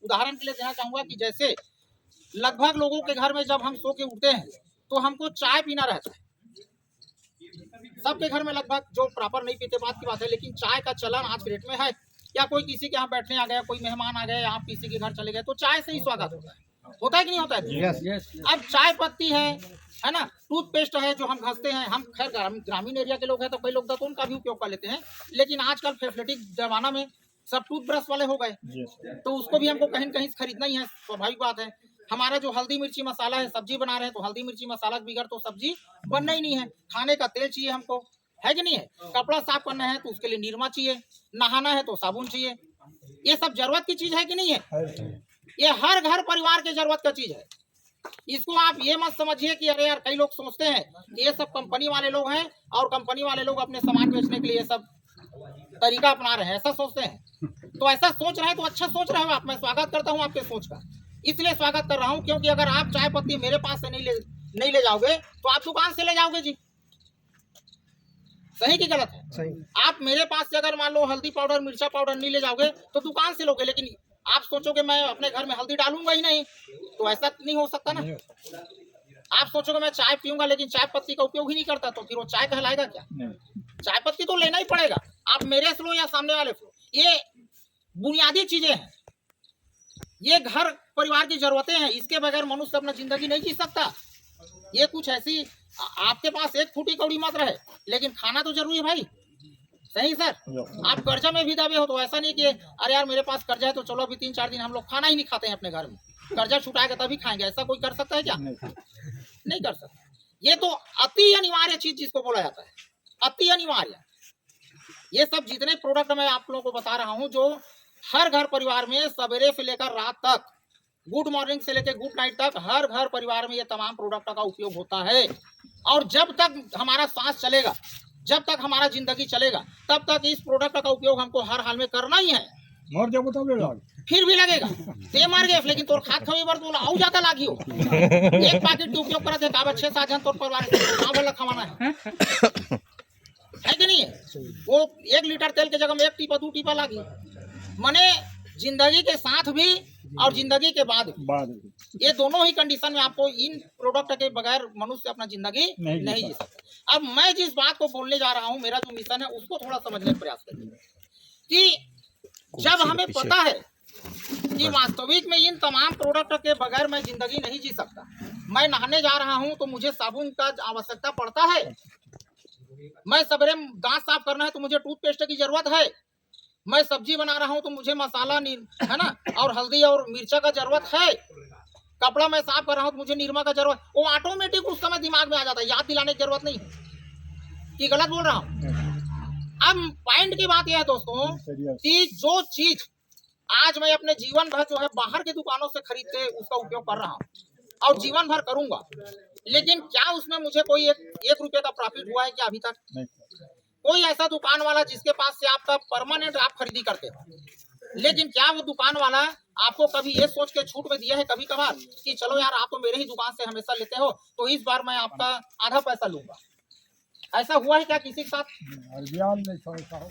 उदाहरण के लिए देना चाहूंगा कि जैसे लगभग लोगों के घर में जब हम सो के उठते हैं तो हमको चाय पीना रहता है। सबके घर में लगभग जो प्रॉपर नहीं पीते बात की बात है, लेकिन चाय का चलन आज के डेट में है। या कोई किसी के यहाँ बैठने आ गया, कोई मेहमान आ गए, आप किसी के घर चले गए तो चाय से ही स्वागत होता है कि नहीं होता है? यस। अब चाय पत्ती है ना, टूथपेस्ट है जो हम घसते हैं, हम खैर ग्रामीण एरिया के लोग हैं तो कई लोग दातुन का भी उपयोग कर लेते हैं, लेकिन आजकल फैसिलिटी जमाना में सब टूथब्रश वाले हो गए, तो उसको भी हमको कहीं कहीं खरीदना ही है, स्वाभाविक बात है। हमारा जो हल्दी मिर्ची मसाला है, सब्जी बना रहे हैं तो हल्दी मिर्ची मसाला के बिगड़ तो सब्जी बनना ही नहीं है। खाने का तेल चाहिए हमको, है कि नहीं है? कपड़ा साफ करना है तो उसके लिए निरमा चाहिए, नहाना है तो साबुन चाहिए। ये सब जरूरत की चीज है कि नहीं है? ये हर घर परिवार के जरूरत का चीज है। इसको आप ये मत समझिए कि अरे यार, कई लोग सोचते हैं कि ये सब कंपनी वाले लोग हैं और कंपनी वाले लोग अपने सामान बेचने के लिए ये सब तरीका अपना रहे हैं, ऐसा सोचते हैं। तो ऐसा सोच रहे हैं तो अच्छा सोच रहे हो आप, मैं स्वागत करता हूं आपके सोच का। इसलिए स्वागत कर रहा हूं क्योंकि अगर आप चाय पत्ती मेरे पास से नहीं ले जाओगे तो आप दुकान से ले जाओगे जी। सही की गलत है? सही। आप मेरे पास से अगर मान लो हल्दी पाउडर मिर्चा पाउडर नहीं ले जाओगे तो दुकान से लोगे, लेकिन आप सोचोगे मैं अपने घर में हल्दी डालूंगा ही नहीं, तो ऐसा नहीं हो सकता ना। आप सोचोगे मैं चाय पीऊंगा लेकिन चाय पत्ती का उपयोग ही नहीं करता, तो फिर वो चाय कहलाएगा क्या? चाय पत्ती तो लेना ही पड़ेगा, आप मेरे से लो या सामने वाले से लो। ये बुनियादी चीजें हैं, ये घर परिवार की जरूरतें हैं, इसके बगैर मनुष्य अपना जिंदगी नहीं जी सकता। ये कुछ ऐसी आपके पास एक फूटी कौड़ी मत रहे, लेकिन खाना तो जरूरी है भाई। सही सर? आप कर्जा में भी दबे हो तो ऐसा नहीं कि अरे यार मेरे पास कर्जा है तो चलो अभी 3-4 दिन हम लोग खाना ही नहीं खाते हैं अपने घर में, कर्जा छुटाएगा तभी खाएंगे, ऐसा कोई कर सकता है क्या? नहीं कर सकता। ये तो अति अनिवार्य चीज जिसको बोला जाता है, अति अनिवार्य। ये सब जितने प्रोडक्ट मैं आप लोगों को बता रहा हूँ जो हर घर परिवार में सवेरे से लेकर रात तक, गुड मॉर्निंग से लेकर गुड नाइट तक हर घर परिवार में ये तमाम प्रोडक्ट का उपयोग होता है। और जब तक हमारा सांस चलेगा, जब तक हमारा जिंदगी चलेगा, तब तक इस प्रोडक्ट का उपयोग हमको हर हाल में करना ही है। मर जाबो तब फिर भी लगेगा, ते मर गए लेकिन तोर खाद खबे बर तो आउ ज्यादा लागी हो। एक पैकेट के उपयोग करते का 6-7 जन तोर परिवार गांव वाला खवाना है कि नहीं है? वो 1 लीटर तेल के जगह में 1 टीपा 2 टीपा लागी। माने जिंदगी के साथ भी और जिंदगी के बाद भी, ये दोनों ही कंडीशन में आपको इन प्रोडक्ट के बगैर मनुष्य अपना जिंदगी नहीं जी सकता। अब मैं जिस बात को बोलने जा रहा हूँ, मेरा जो मिशन है उसको थोड़ा समझने का प्रयास करिए कि जब हमें पता है कि वास्तविक में इन तमाम प्रोडक्ट के बगैर मैं जिंदगी नहीं जी सकता। मैं नहाने जा रहा हूँ तो मुझे साबुन का आवश्यकता पड़ता है, मैं सवेरे दांत साफ करना है तो मुझे टूथपेस्ट की जरूरत है, मैं सब्जी बना रहा हूँ तो मुझे मसाला है ना और हल्दी और मिर्चा का जरूरत है, कपड़ा मैं साफ कर रहा हूँ तो मुझे निरमा का जरूरत, वो ऑटोमेटिक उस समय दिमाग में आ जाता है, याद दिलाने की जरूरत नहीं कि गलत बोल रहा हूँ। अब पॉइंट की बात यह है दोस्तों कि जो चीज आज मैं अपने जीवन भर जो है बाहर की दुकानों से खरीद के उसका उपयोग कर रहा हूँ और जीवन भर करूंगा, लेकिन क्या उसमें मुझे कोई एक रुपये का प्रॉफिट हुआ है क्या अभी तक? कोई ऐसा दुकान वाला जिसके पास से आपका परमानेंट आप खरीदी करते हो, लेकिन क्या वो दुकान वाला आपको कभी ये सोच के छूट में दिया है कभी कभार कि चलो यार आप तो मेरे ही दुकान से हमेशा लेते हो तो इस बार मैं आपका आधा पैसा लूंगा? ऐसा हुआ है क्या किसी के साथ?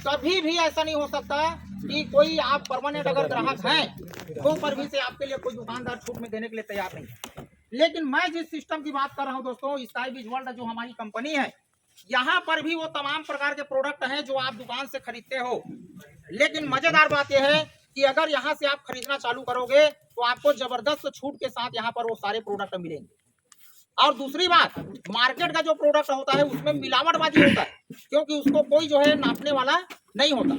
कभी भी ऐसा नहीं हो सकता कि कोई आप परमानेंट अगर ग्राहक हैं तो पर भी से आपके लिए कोई दुकानदार छूट में देने के लिए तैयार नहीं है। लेकिन मैं जिस सिस्टम की बात कर रहा हूं दोस्तों, स्काई बीज वर्ल्ड जो हमारी कंपनी है, यहाँ पर भी वो तमाम प्रकार के प्रोडक्ट हैं जो आप दुकान से खरीदते हो, लेकिन मजेदार बात यह है कि अगर यहाँ से आप खरीदना चालू करोगे तो आपको जबरदस्त छूट के साथ यहाँ पर वो सारे प्रोडक्ट मिलेंगे। और दूसरी बात, मार्केट का जो प्रोडक्ट होता है उसमें मिलावटबाजी होता है, क्योंकि उसको कोई जो है नापने वाला नहीं होता,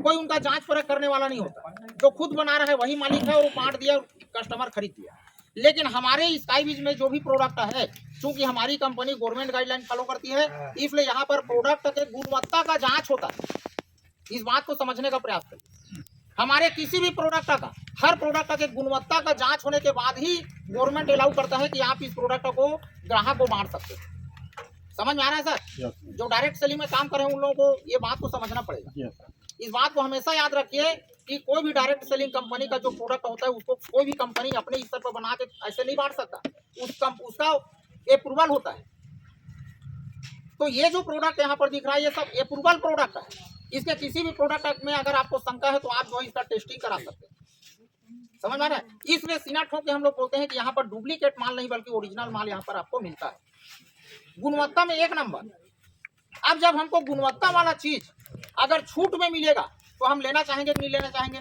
कोई उनका जांच परख करने वाला नहीं होता, जो खुद बना रहा है वही मालिक है और वो बांट दिया कस्टमर खरीद लिया। लेकिन हमारे स्काई बीज में जो भी प्रोडक्ट है, चूंकि हमारी कंपनी गवर्नमेंट गाइडलाइन फॉलो करती है, इसलिए यहाँ पर प्रोडक्ट के गुणवत्ता का जांच होता है। इस बात को समझने का प्रयास करें। हमारे किसी भी प्रोडक्ट का, हर प्रोडक्ट के गुणवत्ता का जांच होने के बाद ही गवर्नमेंट अलाउ करता है कि आप इस प्रोडक्ट को ग्राहक को बांट सकते हैं। समझ में आ रहा है सर? जो डायरेक्ट सेलिंग में काम कर रहे हैं उन लोगों को ये बात को समझना पड़ेगा। इस बात को हमेशा याद रखिए कि कोई भी डायरेक्ट सेलिंग कंपनी का जो प्रोडक्ट होता है उसको कोई भी कंपनी अपने स्तर पर बना के ऐसे नहीं बांट सकता, उसका अप्रूवल होता है। तो ये जो प्रोडक्ट यहाँ पर दिख रहा है ये सब अप्रूवल प्रोडक्ट है। इसके किसी भी प्रोडक्ट में अगर आपको शंका है तो आप जो है इसका टेस्टिंग करा सकते हैं। समझ में आ रहा है। इसलिए सीना ठोक के हम लोग बोलते हैं कि यहाँ पर डुप्लीकेट माल नहीं बल्कि ओरिजिनल माल यहाँ पर आपको मिलता है, गुणवत्ता में 1 नंबर। अब जब हमको गुणवत्ता वाला चीज अगर छूट में मिलेगा तो हम लेना चाहेंगे कि नहीं लेना चाहेंगे?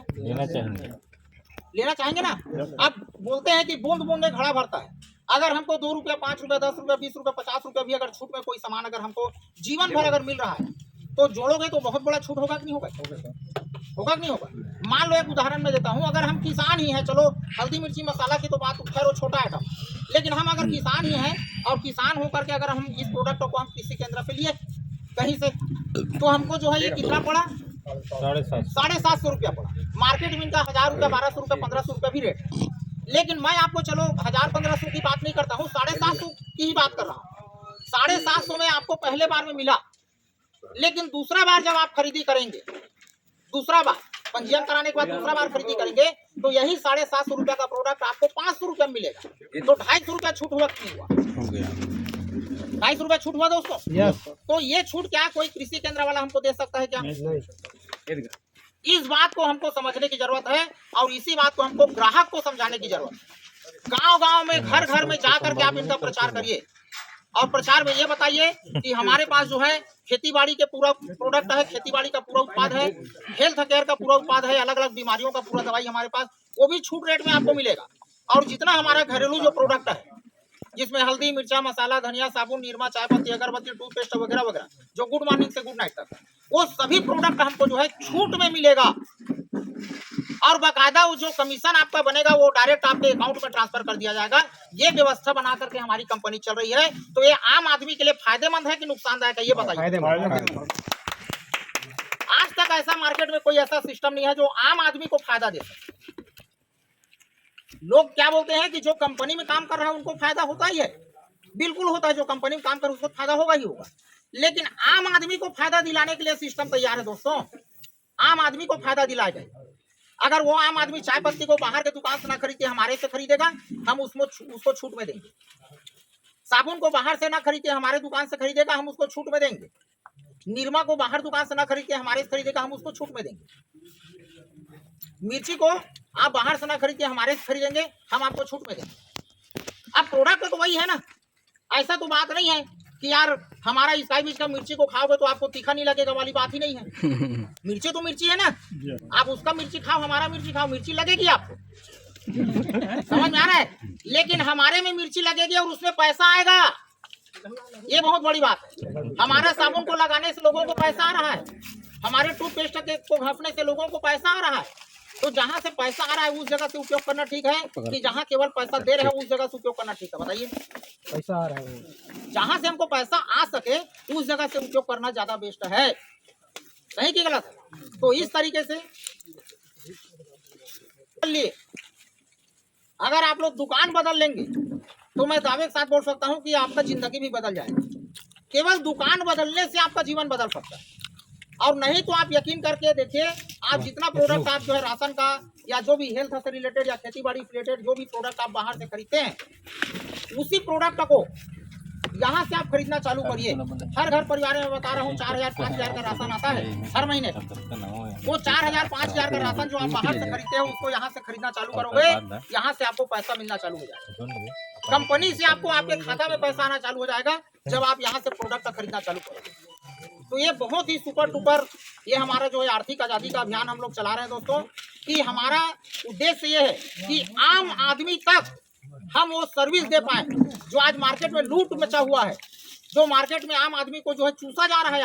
लेना चाहेंगे ना। अब बोलते हैं कि बूंद बूंद में घड़ा भरता है। अगर हमको 2 रुपया, 5 रुपया, 10 रुपया, 20 रुपया, 50 रुपया भी अगर छूट में कोई सामान अगर हमको जीवन भर अगर मिल रहा है तो जोड़ोगे तो बहुत बड़ा छूट होगा कि नहीं होगा? होगा कि नहीं होगा? मान लो एक उदाहरण मैं देता हूँ, अगर हम किसान ही हैं, चलो हल्दी मिर्ची मसाला की तो बात खैर वो छोटा आइटम, लेकिन हम अगर किसान ही हैं और किसान होकर के अगर हम इस प्रोडक्ट को हम कृषि केंद्र पे लिए कहीं से, तो हमको जो है ये कितना पड़ा? 750 रुपया पड़ा। मार्केट में इनका 1000 रुपया, 1200 रुपया, 1500 रुपया भी रेट है। लेकिन मैं आपको चलो 1000-1500 की बात नहीं करता हूँ, 750 की ही बात कर रहा हूँ। 750 में आपको पहले बार में मिला, लेकिन दूसरा बार जब आप खरीदी करेंगे, दूसरा बार पंजीयन कराने के बाद दूसरा बार खरीदी करेंगे तो यही 750 रुपया का प्रोडक्ट आपको 500 रुपया मिलेगा। तो 250 रुपया छूट हुआ कि नहीं हुआ? 250 रुपया छूट हुआ दोस्तों। तो ये छूट क्या कोई कृषि केंद्र वाला हमको दे सकता है क्या? इस बात को हमको समझने की जरूरत है और इसी बात को हमको ग्राहक को समझाने की जरूरत है। गांव-गांव में, घर घर में जा करके आप इनका प्रचार करिए और प्रचार में ये बताइए कि हमारे पास जो है खेती-बाड़ी के पूरा प्रोडक्ट है, खेती-बाड़ी का पूरा उत्पाद है, हेल्थ केयर का पूरा उत्पाद है, अलग-अलग बीमारियों का पूरा दवाई हमारे पास, वो भी छूट रेट में आपको मिलेगा। और जितना हमारा घरेलू जो प्रोडक्ट है, जिसमें हल्दी, मिर्चा, मसाला, धनिया, साबुन, निरमा, चाय पत्ती, अगरबत्ती, टूथपेस्ट वगैरह वगैरह, जो गुड मॉर्निंग से गुड नाइट तक, वो सभी प्रोडक्ट हमको जो है छूट में मिलेगा। और बाकायदा वो जो कमीशन आपका बनेगा वो डायरेक्ट आपके अकाउंट में ट्रांसफर कर दिया जाएगा। ये व्यवस्था बना करके हमारी कंपनी चल रही है। तो ये आम आदमी के लिए फायदेमंद है कि नुकसानदायक है, ये बताइए। आज तक ऐसा मार्केट में कोई ऐसा सिस्टम नहीं है जो आम आदमी को फायदा दे सके। लोग क्या बोलते हैं कि जो कंपनी में काम कर रहा है उनको फायदा होता ही है, बिल्कुल होता है। जो कंपनी में काम कर उसको फायदा होगा ही होगा, लेकिन आम आदमी को फायदा दिलाने के लिए सिस्टम तैयार है दोस्तों। आम आदमी को फायदा दिलाया जाए। अगर वो आम आदमी चाय पत्ती को बाहर के दुकान से ना खरीद के हमारे से खरीदेगा, हम उसको छूट में देंगे। साबुन को बाहर से ना खरीद के हमारे दुकान से खरीदेगा, हम उसको छूट में देंगे। निरमा को बाहर दुकान से ना खरीद के हमारे से खरीदेगा, हम उसको छूट में देंगे। मिर्ची को आप बाहर से ना खरीद के हमारे से खरीदेंगे, हम आपको छूट में देंगे। अब प्रोडक्ट तो वही है ना। ऐसा तो बात नहीं है कि यार हमारा स्काई बीच का मिर्ची को खाओगे तो आपको तीखा नहीं लगेगा वाली बात ही नहीं है। मिर्ची तो मिर्ची है ना, आप उसका मिर्ची खाओ, हमारा मिर्ची खाओ, मिर्ची लगेगी आपको। समझ में आ रहा है? लेकिन हमारे में मिर्ची लगेगी और उसमें पैसा आएगा, ये बहुत बड़ी बात है। हमारा साबुन को लगाने से लोगों को पैसा आ रहा है, हमारे टूथपेस्ट को घसने से लोगों को पैसा आ रहा है। तो जहाँ से पैसा आ रहा है उस जगह से उपयोग करना ठीक है कि जहाँ केवल पैसा दे रहे हैं उस जगह से उपयोग करना ठीक है? बताइए। पैसा आ रहा है, जहाँ से हमको पैसा आ सके उस जगह से उपयोग करना ज्यादा बेस्ट है, सही कि गलत है? तो इस तरीके से लिए अगर आप लोग दुकान बदल लेंगे तो मैं दावे के साथ बोल सकता हूँ कि आपका जिंदगी भी बदल जाएगी। केवल दुकान बदलने से आपका जीवन बदल सकता है, और नहीं तो आप यकीन करके देखिए, आप जितना प्रोडक्ट आप जो है राशन का या जो भी हेल्थ से रिलेटेड या खेती बाड़ी से रिलेटेड जो भी प्रोडक्ट आप बाहर से खरीदते हैं, उसी प्रोडक्ट को यहाँ से आप खरीदना चालू करिए। हर घर परिवार में बता रहा हूँ 4000-5000 का राशन आता है हर महीने। वो 4000-5000 का राशन जो आप बाहर से खरीदते हैं उसको यहाँ से खरीदना चालू करोगे, यहाँ से आपको पैसा मिलना चालू हो जाएगा। कंपनी से आपको आपके खाता में पैसा आना चालू हो जाएगा जब आप यहाँ से प्रोडक्ट खरीदना चालू करोगे। तो ये बहुत ही सुपर डुपर ये हमारा जो है आर्थिक आज़ादी का अभियान हम लोग चला रहे हैं दोस्तों, कि हमारा उद्देश्य ये है कि आम आदमी तक हम वो सर्विस दे पाए जो आज मार्केट में लूट मचा हुआ है, जो मार्केट में आम आदमी को जो है चूसा जा रहा है।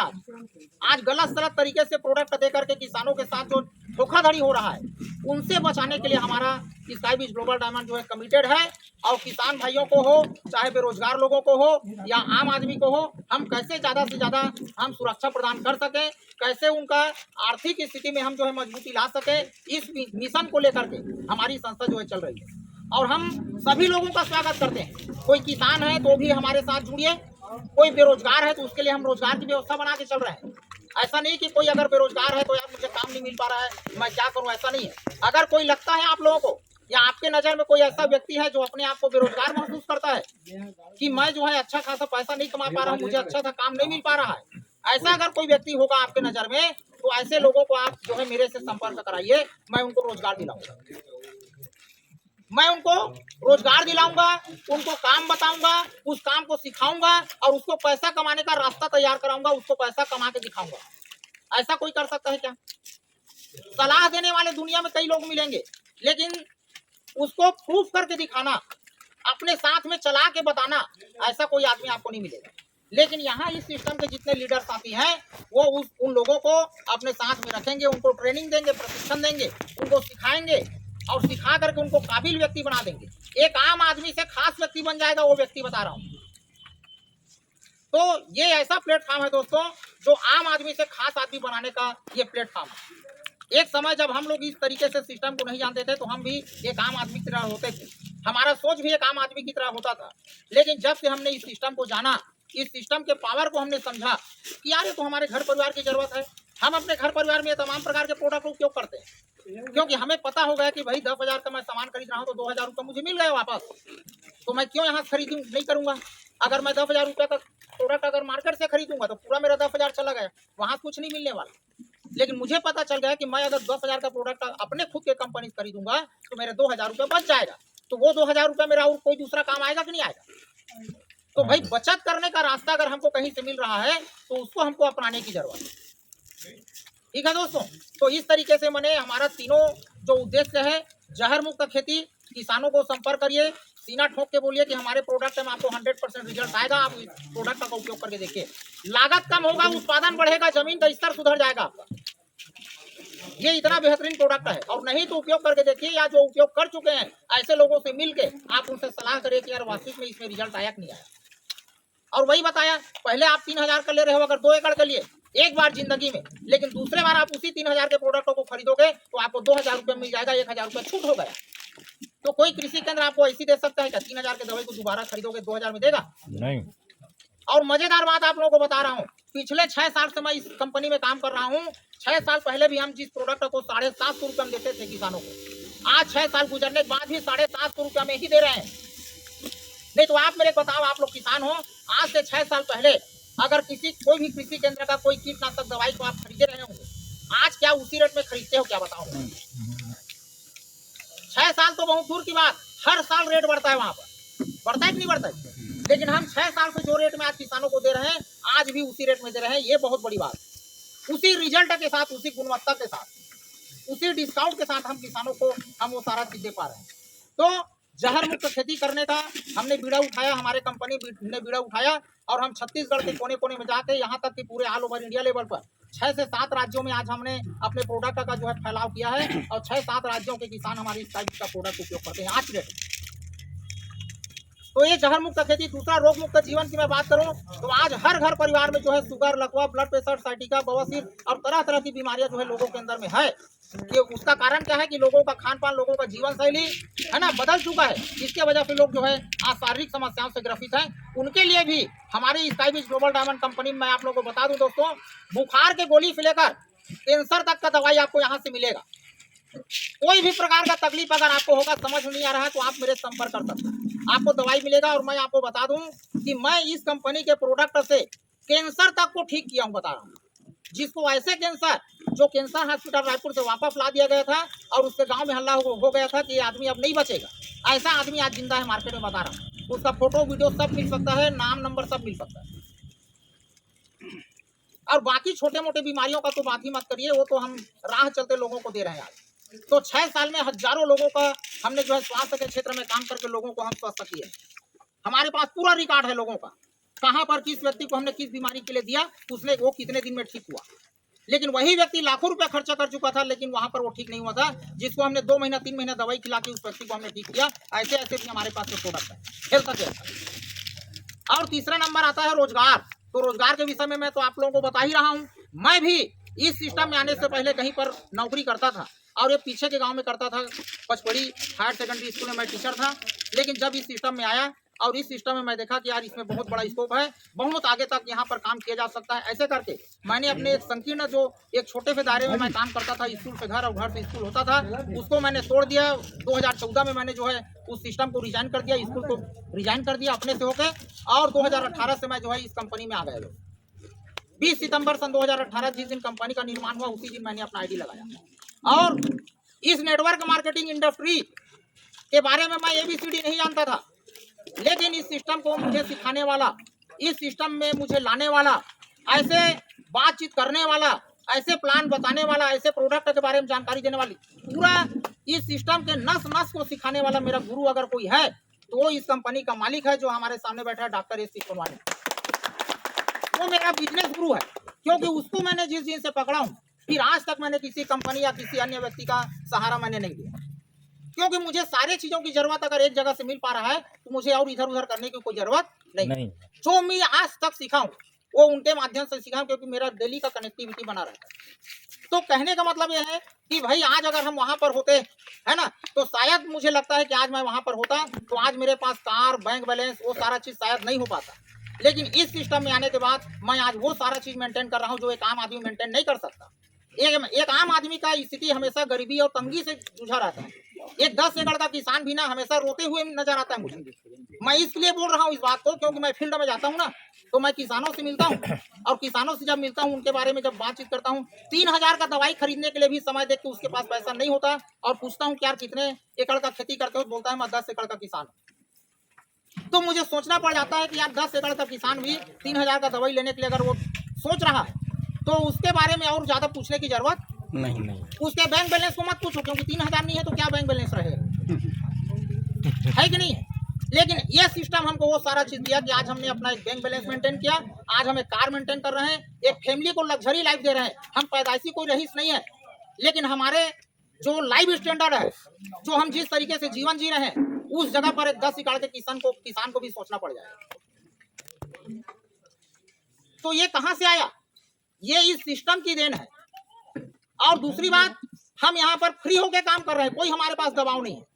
आज गलत सलत तरीके से प्रोडक्ट दे करके किसानों के साथ जो धोखाधड़ी हो रहा है, उनसे बचाने के लिए हमारा स्काई बीच ग्लोबल डायमंड जो है कमिटेड है। और किसान भाइयों को हो, चाहे बेरोजगार लोगों को हो या आम आदमी को हो, हम कैसे ज़्यादा से ज़्यादा हम सुरक्षा प्रदान कर सकें, कैसे उनका आर्थिक स्थिति में हम जो है मजबूती ला सकें, इस मिशन को लेकर के हमारी संस्था जो है चल रही है। और हम सभी लोगों का स्वागत करते हैं। कोई किसान है तो भी हमारे साथ जुड़िए, कोई बेरोजगार है तो उसके लिए हम रोजगार की व्यवस्था बना के चल रहे हैं। ऐसा नहीं कि कोई अगर बेरोजगार है तो यार मुझे काम नहीं मिल पा रहा है, मैं क्या करूं, ऐसा नहीं है। अगर कोई लगता है आप लोगों को या आपके नज़र में कोई ऐसा व्यक्ति है जो अपने आप को बेरोजगार महसूस करता है कि मैं जो है अच्छा खासा पैसा नहीं कमा पा रहा हूँ, मुझे अच्छा सा काम नहीं मिल पा रहा है, ऐसा अगर कोई व्यक्ति होगा आपके नज़र में तो ऐसे लोगों को आप जो है मेरे से संपर्क कराइए, मैं उनको रोजगार दिलाऊंगा। मैं उनको रोजगार दिलाऊंगा, उनको काम बताऊंगा, उस काम को सिखाऊंगा और उसको पैसा कमाने का रास्ता तैयार कराऊंगा, उसको पैसा कमा के दिखाऊंगा। ऐसा कोई कर सकता है क्या? सलाह देने वाले दुनिया में कई लोग मिलेंगे, लेकिन उसको प्रूफ करके दिखाना, अपने साथ में चला के बताना, ऐसा कोई आदमी आपको नहीं मिलेगा। लेकिन यहाँ इस सिस्टम के जितने लीडर साथी हैं वो उन लोगों को अपने साथ में रखेंगे, उनको ट्रेनिंग देंगे, प्रशिक्षण देंगे, उनको सिखाएंगे और सिखा करके उनको काबिल व्यक्ति बना देंगे। एक आम आदमी से खास व्यक्ति बन जाएगा, वो व्यक्ति बता रहा हूँ। तो ये ऐसा प्लेटफॉर्म है दोस्तों, जो आम आदमी से खास आदमी बनाने का ये प्लेटफॉर्म है। एक समय जब हम लोग इस तरीके से सिस्टम को नहीं जानते थे तो हम भी एक आम आदमी की तरह होते थे, हमारा सोच भी एक आम आदमी की तरह होता था। लेकिन जब से हमने इस सिस्टम को जाना, इस सिस्टम के पावर को हमने समझा कि यार ये तो हमारे घर परिवार की जरूरत है, हम अपने घर परिवार में तमाम प्रकार के प्रोडक्ट का उपयोग करते हैं, क्योंकि हमें पता हो गया कि भाई 10,000 का मैं सामान खरीद रहा हूँ तो 2,000 रुपये मुझे मिल गए वापस, तो मैं क्यों यहाँ खरीद नहीं करूँगा। अगर मैं 10,000 रुपये का प्रोडक्ट अगर मार्केट से खरीदूंगा तो पूरा मेरा 10,000 चला गया, वहाँ कुछ नहीं मिलने वाला। लेकिन मुझे पता चल गया कि मैं अगर 10,000 का प्रोडक्ट अपने खुद के कंपनी से खरीदूंगा तो मेरे 2,000 रुपये बच जाएगा, तो वो 2,000 रुपये मेरा और कोई दूसरा काम आएगा कि नहीं आएगा। तो भाई बचत करने का रास्ता अगर हमको कहीं से मिल रहा है तो उसको हमको अपनाने की जरूरत है। ठीक है दोस्तों, तो इस तरीके से मैंने हमारा तीनों जो उद्देश्य है, जहर मुक्त खेती, किसानों को संपर्क करिए, सीना ठोक के बोलिए कि हमारे प्रोडक्ट में आपको 100% रिजल्ट आएगा, आप इस प्रोडक्ट का उपयोग करके देखिए, लागत कम होगा, उत्पादन बढ़ेगा, जमीन का स्तर सुधर जाएगा आपका। ये इतना बेहतरीन प्रोडक्ट है। और नहीं तो उपयोग करके देखिए, या जो उपयोग कर चुके हैं ऐसे लोगों से मिलके आप उनसे सलाह करिए कि यार वास्तविक में इसमें रिजल्ट आया कि नहीं आया। और वही बताया, पहले आप 3,000 का ले रहे हो अगर 2 एकड़ के लिए एक बार जिंदगी में, लेकिन दूसरे बार आप उसी 3,000 के प्रोडक्टों को खरीदोगे तो आपको 2,000 रुपये मिल जाएगा, 1,000 रुपये छूट हो गया। तो कोई कृषि केंद्र आपको ऐसी दे सकता है क्या? 3,000 के दवाई को दोबारा खरीदोगे 2,000 में देगा? नहीं। और मजेदार बात आप लोगों को बता रहा हूँ, पिछले 6 साल से मैं इस कंपनी में काम कर रहा हूँ। 6 साल पहले भी हम जिस प्रोडक्ट को 750 रुपये में देते थे किसानों को, आज 6 साल गुजरने के बाद भी 750 रुपये में ही दे रहे हैं। नहीं तो आप मेरे बताओ, आप लोग किसान हो, आज से 6 साल पहले अगर कोई भी कृषि केंद्र का कोई कीटनाशक दवाई को आप खरीदे रहे होंगे, आज क्या उसी रेट में खरीदते हो? क्या बताओ। 6 साल तो बहुत दूर की बात, हर साल रेट बढ़ता है, वहां पर बढ़ता है कि नहीं बढ़ता है? लेकिन हम 6 साल से जो रेट में आज किसानों को दे रहे हैं, आज भी उसी रेट में दे रहे हैं। ये बहुत बड़ी बात, उसी रिजल्ट के साथ, उसी गुणवत्ता के साथ, उसी डिस्काउंट के साथ हम किसानों को हम वो सारा चीज दे पा रहे हैं। तो जहर मुक्त खेती करने का हमने बीड़ा उठाया, हमारे कंपनी ने बीड़ा उठाया, और हम छत्तीसगढ़ के कोने कोने में जाके यहाँ तक कि पूरे ऑल ओवर इंडिया लेवल पर 6 से 7 राज्यों में आज हमने अपने प्रोडक्ट का जो है फैलाव किया है, और 6-7 राज्यों के किसान हमारी इस टाइप का प्रोडक्ट उपयोग करते हैं आज की डेट में। तो ये जहर मुक्त खेती। दूसरा, रोग मुक्त जीवन की मैं बात करूं तो आज हर घर परिवार में जो है शुगर, लकवा, ब्लड प्रेशर, साइटिका, बवासीर और तरह तरह की बीमारियां जो है लोगों के अंदर में है। ये उसका कारण क्या है कि लोगों का खान पान, लोगों का जीवन शैली है ना बदल चुका है, इसके वजह से लोग जो है आज शारीरिक समस्याओं से ग्रसित हैं। उनके लिए भी हमारी स्काईविज ग्लोबल डायमंड कंपनी में मैं आप लोगों को बता दूं दोस्तों, बुखार के गोली से लेकर कैंसर तक का दवाई आपको यहाँ से मिलेगा। कोई भी प्रकार का तकलीफ अगर आपको होगा, समझ नहीं आ रहा है, तो आप मेरे संपर्क कर सकते हैं, आपको दवाई मिलेगा। और मैं आपको बता दूं कि मैं इस कंपनी के प्रोडक्ट से कैंसर तक को ठीक किया हूं, बता रहा हूं। जिसको ऐसे कैंसर, जो कैंसर हॉस्पिटल रायपुर से वापस ला दिया गया था और उसके गांव में हल्ला हो गया था कि ये आदमी अब नहीं बचेगा, ऐसा आदमी आज जिंदा है मार्केट में, बता रहा हूँ। उसका फोटो वीडियो सब मिल सकता है, नाम नंबर सब मिल सकता है। और बाकी छोटे मोटे बीमारियों का तो बात ही मत करिए, वो तो हम राह चलते लोगों को दे रहे हैं आज। तो 6 साल में हजारों लोगों का हमने जो है स्वास्थ्य के क्षेत्र में काम करके लोगों को हम स्वस्थ किए। हमारे पास पूरा रिकॉर्ड है लोगों का, कहाँ पर किस व्यक्ति को हमने किस बीमारी के लिए दिया, उसने वो कितने दिन में ठीक हुआ। लेकिन वही व्यक्ति लाखों रुपया खर्चा कर चुका था, लेकिन वहां पर वो ठीक नहीं हुआ था। जिसको हमने 2 महीना 3 महीना दवाई खिला के उस व्यक्ति को हमने ठीक किया। ऐसे ऐसे भी हमारे पास प्रोडक्ट है हेल्थ केयर। और तीसरा नंबर आता है रोजगार। तो रोजगार के विषय में मैं तो आप लोगों को बता ही रहा हूँ। मैं भी इस सिस्टम में आने से पहले कहीं पर नौकरी करता था, और ये पीछे के गांव में करता था, पचपड़ी हायर सेकेंडरी स्कूल में मैं टीचर था। लेकिन जब इस सिस्टम में आया और इस सिस्टम में मैं देखा कि यार इसमें बहुत बड़ा स्कोप है, बहुत आगे तक यहाँ पर काम किया जा सकता है। ऐसे करके मैंने अपने एक संकीर्ण, जो एक छोटे से दायरे में मैं काम करता था, स्कूल से घर और घर से स्कूल होता था, उसको मैंने तोड़ दिया। 2014 में मैंने जो है उस सिस्टम को रिजाइन कर दिया, स्कूल को रिजाइन कर दिया अपने से होकर, और 2018 से मैं जो है इस कंपनी में आ गया। 20 सितंबर सन 2018 जिस दिन कंपनी का निर्माण हुआ, उसी दिन मैंने अपना आईडी लगाया। और इस नेटवर्क मार्केटिंग इंडस्ट्री के बारे में मैं ABCD नहीं जानता था, लेकिन इस सिस्टम को मुझे सिखाने वाला, इस सिस्टम में मुझे लाने वाला, ऐसे बातचीत करने वाला, ऐसे प्लान बताने वाला, ऐसे प्रोडक्ट के बारे में जानकारी देने वाली, पूरा इस सिस्टम के नस नस को सिखाने वाला मेरा गुरु अगर कोई है तो वो इस कंपनी का मालिक है जो हमारे सामने बैठा है, डॉक्टर S.C. सोनवानी। वो मेरा बिजनेस गुरु है, क्योंकि उसको मैंने जिस दिन से पकड़ा हूँ, फिर आज तक मैंने किसी कंपनी या किसी अन्य व्यक्ति का सहारा मैंने नहीं लिया, क्योंकि मुझे सारी चीजों की जरूरत अगर एक जगह से मिल पा रहा है तो मुझे और इधर उधर करने की कोई जरूरत नहीं। जो मैं आज तक सीखा हूँ वो उनके माध्यम से सीखा हूँ, क्योंकि मेरा डेली का कनेक्टिविटी बना रहता है। तो कहने का मतलब यह है कि भाई आज अगर हम वहां पर होते है ना, तो शायद मुझे लगता है कि आज मैं वहां पर होता तो आज मेरे पास कार, बैंक बैलेंस, वो सारा चीज शायद नहीं हो पाता। लेकिन इस सिस्टम में आने के बाद मैं आज वो सारा चीज मेंटेन कर रहा हूँ जो एक आम आदमी मेंटेन नहीं कर सकता। एक आम आदमी का स्थिति हमेशा गरीबी और तंगी से जूझा रहता है। एक 10 एकड़ का किसान भी ना हमेशा रोते हुए नजर आता है मुझे। मैं इसलिए बोल रहा हूँ इस बात को, क्योंकि मैं फील्ड में जाता हूँ ना, तो मैं किसानों से मिलता हूँ, और किसानों से जब मिलता हूँ उनके बारे में जब बातचीत करता हूँ, 3000 का दवाई खरीदने के लिए भी समय देख के उसके पास पैसा नहीं होता, और पूछता हूँ कि यार कितने एकड़ का खेती करते हो, बोलता है मैं 10 एकड़ का किसान हूँ। तो मुझे सोचना पड़ जाता है कि यार 10 एकड़ का किसान भी 3000 का दवाई लेने के लिए अगर वो सोच रहा है तो उसके बारे में और ज्यादा पूछने की जरूरत नहीं। उसके बैंक बैलेंस को मत पूछो, क्योंकि 3000 नहीं है तो क्या बैंक बैलेंस रहेगा, है कि नहीं है। लेकिन ये सिस्टम हमको वो सारा चीज दिया कि आज हमने अपना एक बैंक बैलेंस मेंटेन किया, आज हम एक कार मेंटेन कर रहे हैं, एक फैमिली को लग्जरी लाइफ दे रहे हैं। हम पैदाइशी कोई रईस नहीं है, लेकिन हमारे जो लाइफ स्टैंडर्ड है, जो हम जिस तरीके से जीवन जी रहे हैं, उस जगह पर एक 10 एकड़ के किसान को भी सोचना पड़ जाएगा। तो ये कहां से आया? ये इस सिस्टम की देन है। और दूसरी बात, हम यहाँ पर फ्री होके काम कर रहे हैं, कोई हमारे पास दबाव नहीं है।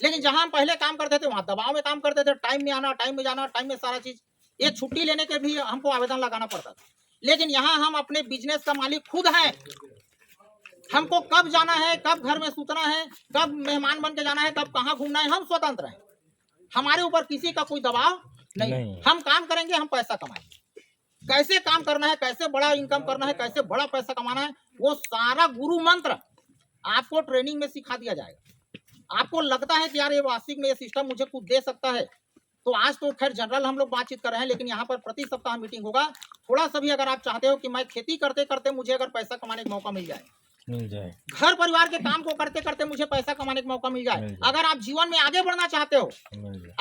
लेकिन जहां हम पहले काम करते थे वहां दबाव में काम करते थे, टाइम में आना, टाइम में जाना, टाइम में सारा चीज, एक छुट्टी लेने के भी हमको आवेदन लगाना पड़ता था। लेकिन यहाँ हम अपने बिजनेस का मालिक खुद हैं। हमको कब जाना है, कब घर में सूतना है, कब मेहमान बन के जाना है, कब कहाँ घूमना है, हम स्वतंत्र हैं। हमारे ऊपर किसी का कोई दबाव नहीं। हम काम करेंगे, हम पैसा कमाएंगे। कैसे काम करना है, कैसे बड़ा इनकम करना है, कैसे बड़ा पैसा कमाना है, वो सारा गुरु मंत्र आपको ट्रेनिंग में सिखा दिया जाएगा। आपको लगता है कि यार ये वास्तविक में ये सिस्टम मुझे कुछ दे सकता है, तो आज तो खैर जनरल हम लोग बातचीत कर रहे हैं, लेकिन यहाँ पर प्रति सप्ताह मीटिंग होगा। थोड़ा सा भी अगर आप चाहते हो कि मैं खेती करते करते मुझे अगर पैसा कमाने का मौका मिल जाए, घर परिवार के काम को करते करते मुझे पैसा कमाने का मौका मिल जाए, अगर आप जीवन में आगे बढ़ना चाहते हो,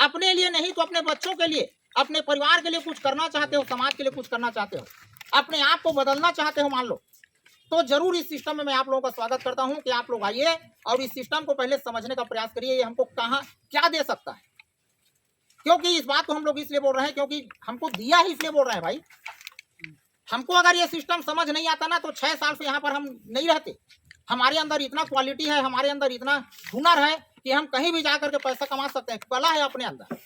अपने लिए नहीं तो अपने बच्चों के लिए, अपने परिवार के लिए कुछ करना चाहते हो, समाज के लिए कुछ करना चाहते हो, अपने आप को बदलना चाहते हो, मान लो, तो जरूर इस सिस्टम में मैं आप लोगों का स्वागत करता हूं कि आप लोग आइए और इस सिस्टम को पहले समझने का प्रयास करिए, ये हमको कहां क्या दे सकता है। क्योंकि इस बात को हम लोग इसलिए बोल रहे हैं क्योंकि हमको दिया ही इसलिए बोल रहे हैं भाई। हमको अगर ये सिस्टम समझ नहीं आता ना तो 6 साल से यहाँ पर हम नहीं रहते। हमारे अंदर इतना क्वालिटी है, हमारे अंदर इतना हुनर है कि हम कहीं भी जा करके पैसा कमा सकते हैं, कला है अपने अंदर।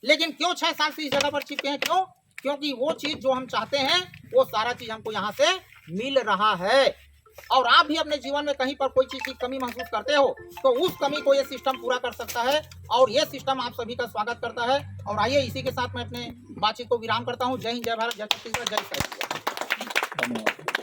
लेकिन क्यों 6 साल से इस जगह पर चिपके हैं? क्यों? क्योंकि वो चीज जो हम चाहते हैं वो सारा चीज हमको यहाँ से मिल रहा है। और आप भी अपने जीवन में कहीं पर कोई चीज की कमी महसूस करते हो तो उस कमी को ये सिस्टम पूरा कर सकता है, और ये सिस्टम आप सभी का स्वागत करता है। और आइए इसी के साथ मैं अपने बातचीत को विराम करता हूँ। जय हिंद, जय भारत, जय छत्तीसगढ़, जय साहित्य। धन्यवाद।